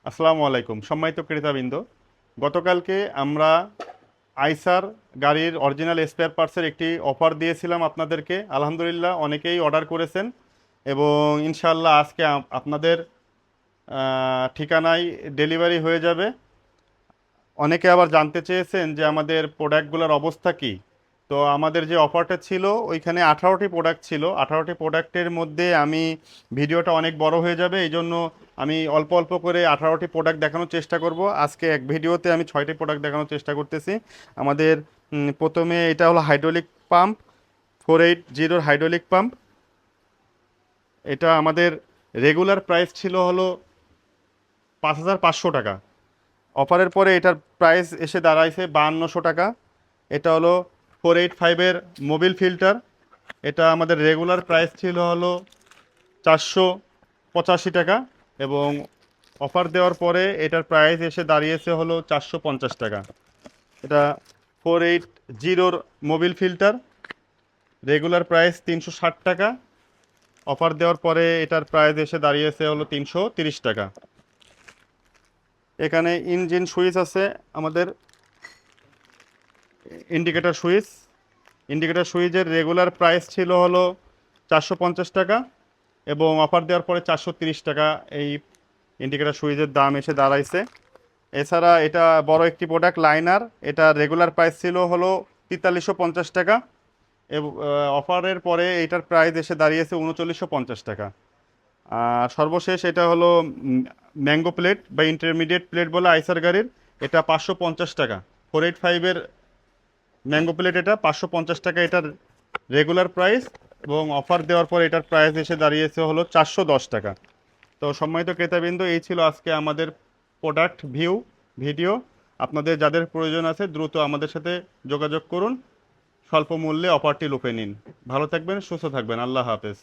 আসসালামু আলাইকুম সম্মানিত ক্রেতাবৃন্দ। গতকালকে আমরা আইসার গাড়ির অরিজিনাল স্পেয়ার পার্টসের একটি অফার দিয়েছিলাম আপনাদেরকে। আলহামদুলিল্লাহ অনেকেই অর্ডার করেছেন এবং ইনশাআল্লাহ আজকে আপনাদের ঠিকানায় ডেলিভারি হয়ে যাবে। অনেকে আবার জানতে চেয়েছেন যে আমাদের প্রোডাক্টগুলোর অবস্থা কী। তো আমাদের যে অফারটা ছিল ওইখানে 18টি প্রোডাক্ট ছিল। 18টি প্রোডাক্টের মধ্যে আমি ভিডিওটা অনেক বড় হয়ে যাবে, এই জন্য আমি অল্প অল্প করে 18টি প্রোডাক্ট দেখানোর চেষ্টা করব। আজকে এক ভিডিওতে আমি 6টি প্রোডাক্ট দেখানোর চেষ্টা করতেছি। আমাদের প্রথমে এটা হলো হাইড্রোলিক পাম্প, 480 হাইড্রোলিক পাম্প। এটা আমাদের রেগুলার প্রাইস ছিল হলো 5500 টাকা। অফারের পরে এটার প্রাইস এসে দাঁড়াইছে 5200 টাকা। এটা হলো 485-এর মোবিল ফিল্টার। এটা আমাদের রেগুলার প্রাইস ছিল হলো 485 টাকা এবং অফার দেওয়ার পরে এটার প্রাইস এসে দাঁড়িয়েছে হলো 450 টাকা। এটা 480-র মোবিল ফিল্টার, রেগুলার প্রাইস 360 টাকা। অফার দেওয়ার পরে এটার প্রাইস এসে দাঁড়িয়েছে হলো 330 টাকা। এখানে ইঞ্জিন সুইচ আছে, আমাদের ইন্ডিকেটর সুইচ। ইন্ডিকেটর সুইচের রেগুলার প্রাইস ছিল হলো 450 টাকা এবং অফার দেওয়ার পরে 430 টাকা এই ইন্ডিকেটর সুইচের দাম এসে দাঁড়াইছে। এছাড়া এটা বড় একটি প্রোডাক্ট লাইনার, এটা রেগুলার প্রাইস ছিল হলো 4350 টাকা এবং অফারের পরে এটার প্রাইস এসে দাঁড়িয়েছে 3950 টাকা। আর সর্বশেষ এটা হলো ম্যাঙ্গো প্লেট বা ইন্টারমিডিয়েট প্লেট বলে আইসার গাড়ির। এটা 550 টাকা। 485-এর ম্যাঙ্গো প্লেট, এটা 550 টাকা এটার রেগুলার প্রাইস এবং অফার দেওয়ার পর এটার প্রাইস এসে দাঁড়িয়েছে হলো 410 টাকা। তো সম্মানিত ক্রেতাবৃন্দ, এই ছিল আজকে আমাদের প্রোডাক্ট ভিডিও। আপনাদের যাদের প্রয়োজন আছে দ্রুত আমাদের সাথে যোগাযোগ করুন, স্বল্প মূল্যে অফারটি লুফে নিন। ভালো থাকবেন, সুস্থ থাকবেন, আল্লাহ হাফেজ।